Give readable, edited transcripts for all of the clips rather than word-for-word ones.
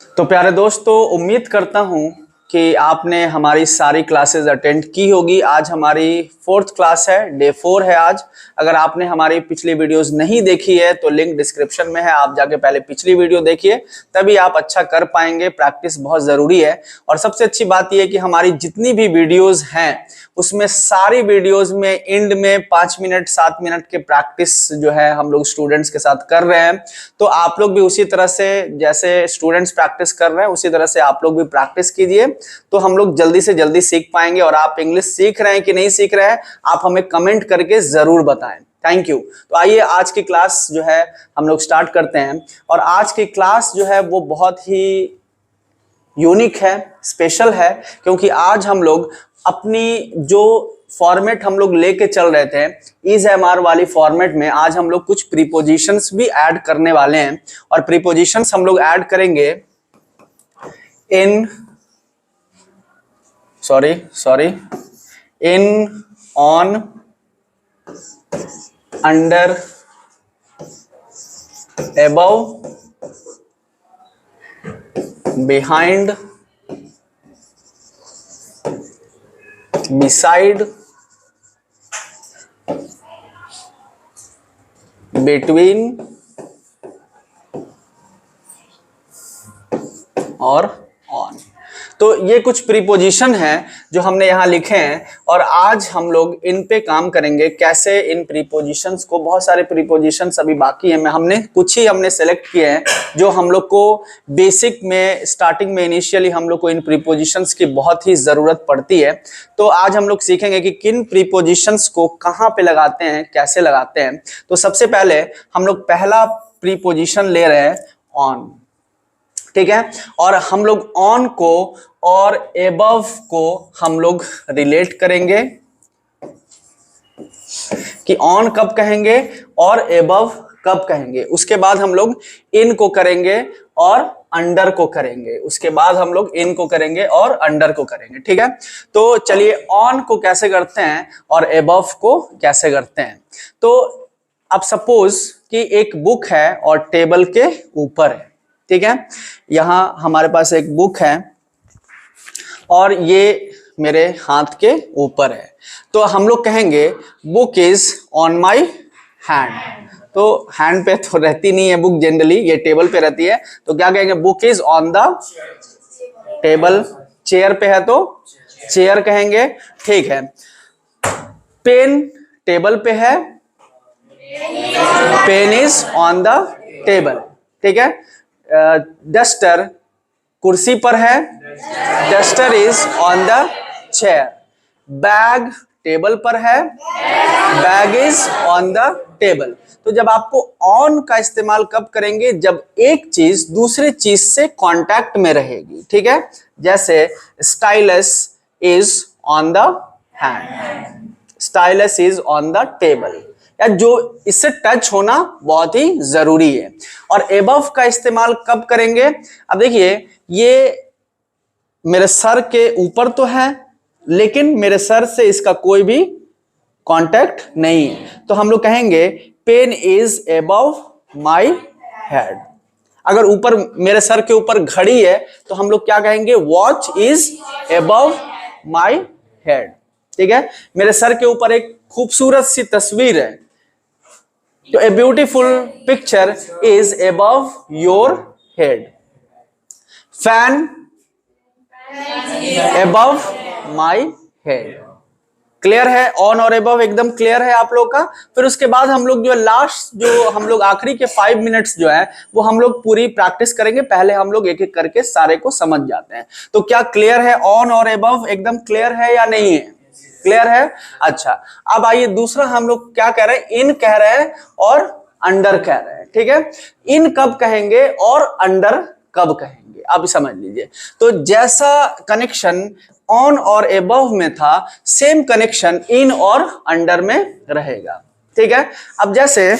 तो प्यारे दोस्तों, उम्मीद करता हूं कि आपने हमारी सारी क्लासेस अटेंड की होगी। आज हमारी 4th क्लास है, डे 4 है आज। अगर आपने हमारी पिछली वीडियोस नहीं देखी है तो लिंक डिस्क्रिप्शन में है, आप जाके पहले पिछली वीडियो देखिए, तभी आप अच्छा कर पाएंगे। प्रैक्टिस बहुत जरूरी है। और सबसे अच्छी बात यह है कि हमारी जितनी भी वीडियोस हैं उसमें सारी वीडियोस में एंड में 5 मिनट 7 मिनट के प्रैक्टिस जो है हम लोग स्टूडेंट्स के साथ कर रहे हैं। तो आप लोग भी उसी तरह से, जैसे स्टूडेंट्स प्रैक्टिस कर रहे हैं उसी तरह से आप लोग भी प्रैक्टिस कीजिए, तो हम लोग जल्दी से जल्दी सीख पाएंगे। और आप इंग्लिश सीख रहे हैं कि नहीं सीख रहे हैं, आप हमें कमेंट करके जरूर बताएं। Thank you. तो आइए आज की क्लास जो है हम लोग स्टार्ट करते हैं। और आज की क्लास जो है वो बहुत ही यूनिक है, स्पेशल है, क्योंकि आज हम लोग अपनी जो फॉर्मेट हम लोग लेके चल रहे थे इज एम आर वाली फॉर्मेट में, आज हम लोग कुछ प्रीपोजिशंस भी ऐड करने वाले हैं। और प्रीपोजिशंस हम लोग ऐड करेंगे in on, under, above, behind, beside, between और on। तो ये कुछ प्रीपोजिशन हैं जो हमने यहाँ लिखे हैं और आज हम लोग इन पे काम करेंगे। कैसे इन प्रीपोजिशंस को, बहुत सारे प्रीपोजिशंस अभी बाकी हैं, हमने कुछ ही सेलेक्ट किए हैं जो हम लोग को बेसिक में, स्टार्टिंग में, इनिशियली हम लोग को इन प्रीपोजिशंस की बहुत ही जरूरत पड़ती है। तो आज हम लोग सीखेंगे कि किन प्रीपोजिशंस को कहाँ पे लगाते हैं, कैसे लगाते हैं। तो सबसे पहले हम लोग पहला प्रीपोजिशन ले रहे हैं ऑन, ठीक है। और हम लोग ऑन को और एबव को हम लोग रिलेट करेंगे कि ऑन कब कहेंगे और एबव कब कहेंगे। उसके बाद हम लोग इन को करेंगे और अंडर को करेंगे। उसके बाद हम लोग इन को करेंगे और अंडर को करेंगे, ठीक है। तो चलिए ऑन को कैसे करते हैं और एबव को कैसे करते हैं। तो अब सपोज कि एक बुक है और टेबल के ऊपर है, ठीक है। यहां हमारे पास एक बुक है और ये मेरे हाथ के ऊपर है। तो हम लोग कहेंगे book is on my hand. तो हैंड पे तो रहती नहीं है बुक, जनरली ये टेबल पे रहती है। तो क्या कहेंगे, book is on the table. Chair पे है तो चेयर कहेंगे, ठीक है। पेन टेबल पे है, pen is on the table, ठीक है। डस्टर कुर्सी पर है, duster is on the chair. Bag table पर है, bag is on the table. तो जब आपको ऑन का इस्तेमाल कब करेंगे, जब एक चीज दूसरे चीज से कांटेक्ट में रहेगी, ठीक है। जैसे stylus is on the hand, stylus is on the table, या जो इससे टच होना बहुत ही जरूरी है। और एबव का इस्तेमाल कब करेंगे, अब देखिए ये मेरे सर के ऊपर तो है लेकिन मेरे सर से इसका कोई भी कांटेक्ट नहीं है। तो हम लोग कहेंगे pen is above my head. अगर ऊपर मेरे सर के ऊपर घड़ी है तो हम लोग क्या कहेंगे, watch is above my head, ठीक है। मेरे सर के ऊपर एक खूबसूरत सी तस्वीर है, तो a beautiful picture is above your head. Fan above my head. Clear है, ऑन और एबव एकदम क्लियर है आप लोग का। फिर उसके बाद हम लोग जो लास्ट, जो हम लोग आखिरी के 5 मिनट्स जो है वो हम लोग पूरी प्रैक्टिस करेंगे। पहले हम लोग एक एक करके सारे को समझ जाते हैं। तो क्या क्लियर है, ऑन और एबव एकदम क्लियर है या नहीं है, क्लियर है। अच्छा, अब आइए दूसरा हम लोग क्या कह रहे हैं, इन कह रहे हैं और अंडर कह रहे हैं, ठीक है। इन कब कहेंगे और अंडर कब कहेंगे, अब समझ लीजिए। तो जैसा कनेक्शन ऑन और एबव में था, सेम कनेक्शन इन और अंडर में रहेगा, ठीक है। अब जैसे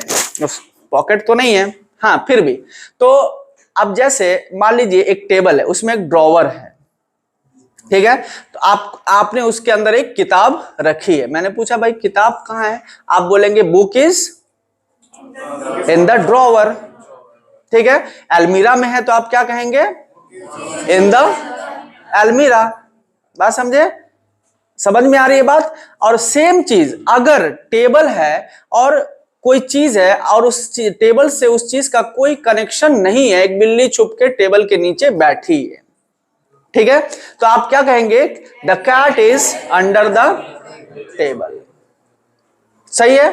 पॉकेट तो नहीं है, हाँ फिर भी, तो अब जैसे मान लीजिए एक टेबल है, उसमें एक ड्रॉवर है, ठीक है। तो आपने उसके अंदर एक किताब रखी है। मैंने पूछा भाई किताब कहाँ है, आप बोलेंगे book is in the drawer, ठीक है। अलमीरा में है तो आप क्या कहेंगे, इन द अलमीरा। बात समझे? समझ में आ रही है बात? और सेम चीज अगर टेबल है और कोई चीज है और उस टेबल से उस चीज का कोई कनेक्शन नहीं है, एक बिल्ली छुप के टेबल के नीचे बैठी है, ठीक है, तो आप क्या कहेंगे? The cat is under the table. सही है?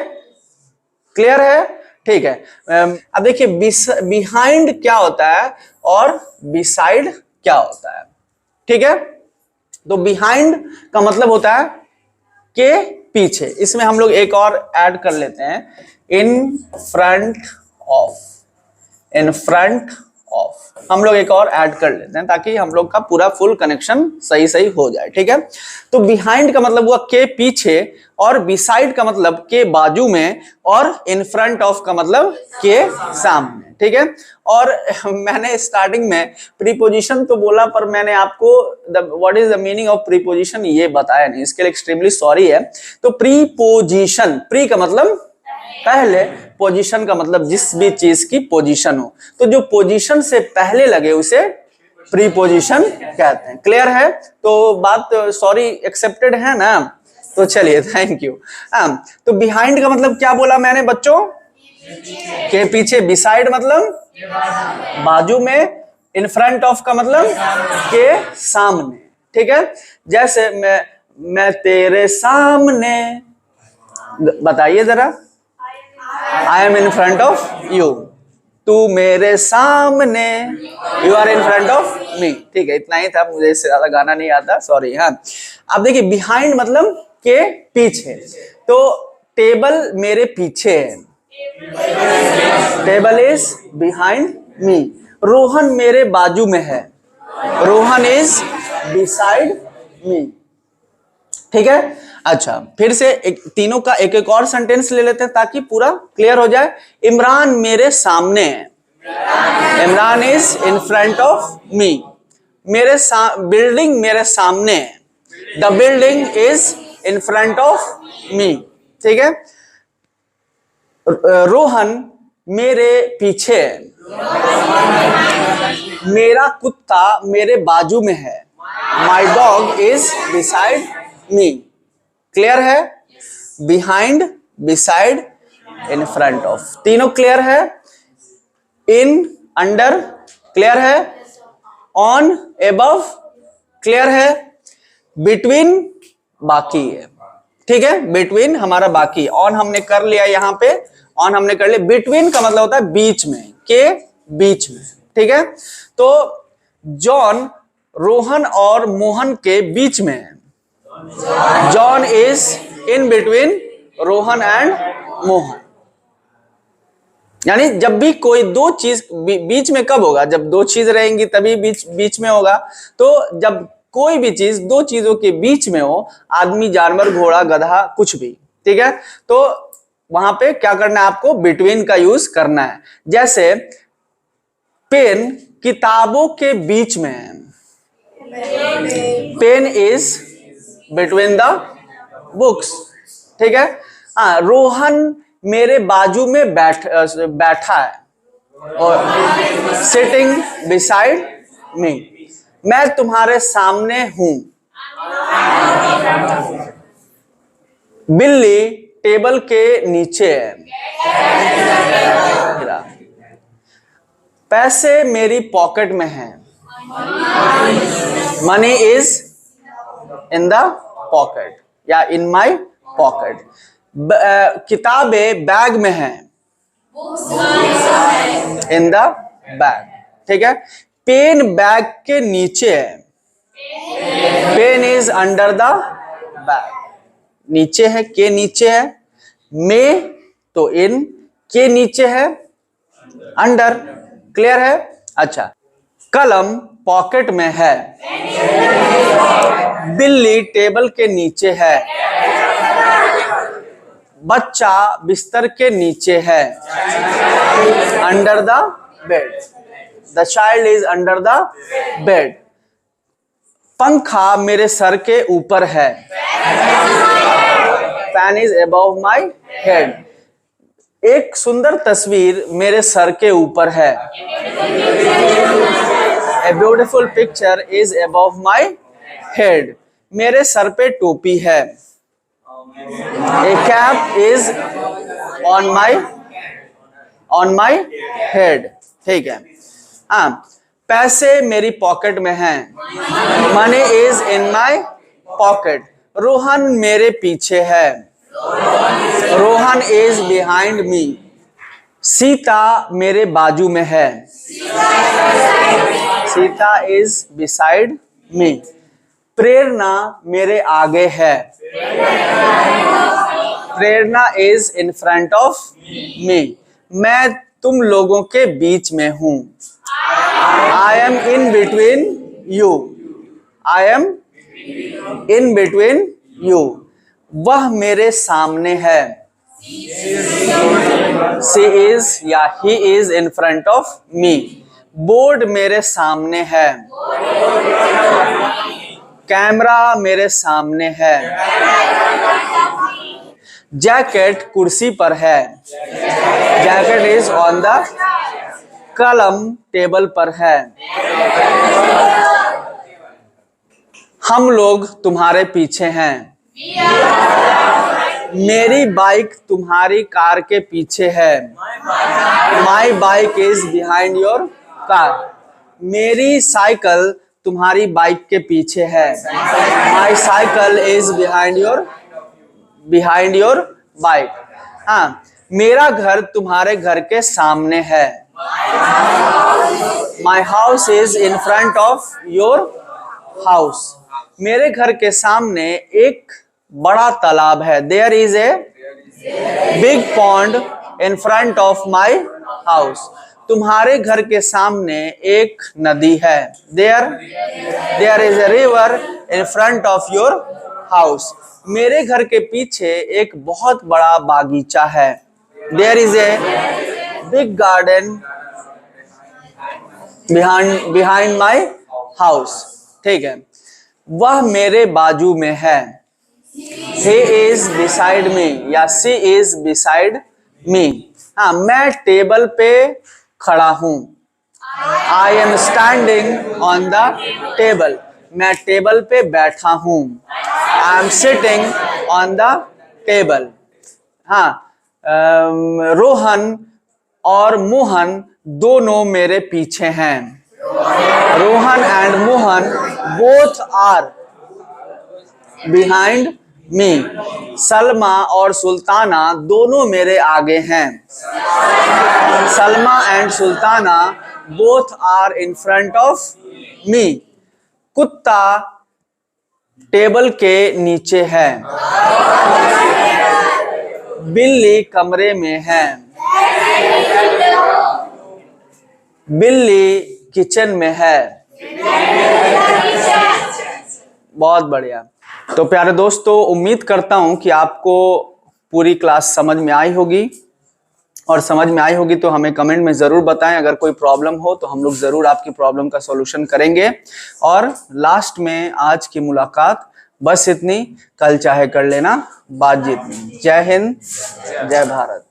क्लियर है? ठीक है। अब देखिए बिहाइंड क्या होता है और बिसाइड क्या होता है, ठीक है। तो बिहाइंड का मतलब होता है के पीछे। इसमें हम लोग एक और ऐड कर लेते हैं, इन front of. In front of हम लोग एक और ऐड कर लेते हैं ताकि हम लोग का पूरा फुल कनेक्शन सही सही हो जाए, ठीक है। तो बिहाइंड का मतलब हुआ के पीछे, और बिसाइड का मतलब के बाजू में, और इन फ्रंट ऑफ का मतलब के सामने, ठीक है। और मैंने स्टार्टिंग में प्रीपोजिशन तो बोला, पर मैंने आपको what is the meaning of preposition ये बताया नहीं, इसके लिए एक्सट्रीमली सॉरी है। तो प्रीपोजिशन, प्री का मतलब पहले, पोजीशन का मतलब जिस भी चीज की पोजीशन हो, तो जो पोजीशन से पहले लगे उसे प्रीपोजिशन कहते हैं। क्लियर है? तो बात सॉरी एक्सेप्टेड है ना? तो चलिए, थैंक यू। तो बिहाइंड का मतलब क्या बोला मैंने बच्चों? के पीछे। बिसाइड मतलब बाजू में। इन फ्रंट ऑफ का मतलब के सामने, ठीक है। जैसे मैं तेरे सामने, बताइए जरा, I am in front of you. तू मेरे सामने, you are in front of me, ठीक है। इतना ही था, मुझे इससे ज्यादा गाना नहीं आता, सॉरी। हाँ, अब देखिए बिहाइंड मतलब के पीछे। तो टेबल मेरे पीछे है, table is behind me. Rohan मेरे बाजू में है, रोहन इज बिसाइड मी, ठीक है। अच्छा, फिर से तीनों का एक एक और सेंटेंस ले लेते हैं ताकि पूरा क्लियर हो जाए। इमरान मेरे सामने है, Imran is in front of me. Building मेरे सामने है, the building is in front of me, ठीक है। रोहन मेरे पीछे है, मेरा कुत्ता मेरे बाजू में है, my dog is beside me. Clear है? Behind, beside, in front of, तीनों क्लियर है? इन, अंडर, क्लियर है? ऑन, एबव, क्लियर है? बिटवीन बाकी है, ठीक है। बिटवीन हमारा बाकी, ऑन हमने कर लिया, यहां पे ऑन हमने कर लिया। बिटवीन का मतलब होता है बीच में, के बीच में, ठीक है। तो जॉन रोहन और मोहन के बीच में है, John is in between Rohan and Mohan. यानी जब भी कोई दो चीज बीच में, कब होगा? जब दो चीज रहेंगी तभी बीच में होगा। तो जब कोई भी चीज दो चीजों के बीच में हो, आदमी, जानवर, घोड़ा, गधा, कुछ भी, ठीक है, तो वहां पे क्या करना है आपको? बिटवीन का यूज करना है। जैसे पेन किताबों के बीच में है, pen is between the books, ठीक है। हाँ, रोहन मेरे बाजू में बैठा है, और सिटिंग बिसाइड मी। मैं तुम्हारे सामने हूं, बिल्ली टेबल के नीचे है, पैसे मेरी पॉकेट में हैं, money is in the pocket या इन माई पॉकेट। किताबें बैग में हैं, इन द बैग, ठीक है। पेन बैग के नीचे है, pen is under the bag, नीचे है, के नीचे है। में तो इन, के नीचे है, अंडर, क्लियर है? अच्छा, कलम पॉकेट में है, बिल्ली टेबल के नीचे है, बच्चा बिस्तर के नीचे है, under the bed, the child is under the bed. पंखा मेरे सर के ऊपर है, fan is above my head. एक सुंदर तस्वीर मेरे सर के ऊपर है, A beautiful picture is above my head. मेरे सर पे टोपी है. A cap is on my head. ठीक है. हाँ, पैसे मेरी पॉकेट में हैं. Money is in my pocket. Rohan मेरे पीछे है. Rohan is behind me. Sita मेरे बाजू में है. Sita is beside me. प्रेरणा मेरे आगे है. प्रेरणा is in front of me. मैं तुम लोगों के बीच में हूं. I am in between you. I am in between you. वह मेरे सामने है. She is या he is in front of me. Board मेरे सामने है. कैमरा मेरे सामने है. जैकेट कुर्सी पर है. Jacket is on the. कलम टेबल पर है. हम लोग तुम्हारे पीछे हैं. मेरी बाइक तुम्हारी कार के पीछे है. My bike is behind your car. मेरी साइकिल तुम्हारी बाइक के पीछे है. My cycle is behind your bike. हाँ, मेरा घर तुम्हारे घर के सामने है. My house is in front of your house. मेरे घर के सामने एक बड़ा तालाब है. There is a big pond in front of my house. तुम्हारे घर के सामने एक नदी है. There is a river in front of your house. मेरे घर के पीछे एक बहुत बड़ा बागीचा है. There is a big garden behind my house. ठीक है. वह मेरे बाजू में है. He is beside me या she is beside me. हाँ, मैं टेबल पे खड़ा हूं. I am standing on the table. मैं टेबल पे बैठा हूं. I am sitting on the table. हाँ, रोहन और मोहन दोनों मेरे पीछे हैं. Rohan and Mohan both are behind me. Salma और सुल्ताना दोनों मेरे आगे हैं. Salma and Sultana both are in front of me. कुत्ता टेबल के नीचे है. बिल्ली कमरे में है. बिल्ली किचन में है. बहुत बढ़िया. तो प्यारे दोस्तों, उम्मीद करता हूं कि आपको पूरी क्लास समझ में आई होगी, और समझ में आई होगी तो हमें कमेंट में जरूर बताएं. अगर कोई प्रॉब्लम हो तो हम लोग जरूर आपकी प्रॉब्लम का सॉल्यूशन करेंगे. और लास्ट में आज की मुलाकात बस इतनी. कल चाहे कर लेना बात जितनी. जय हिंद, जय भारत.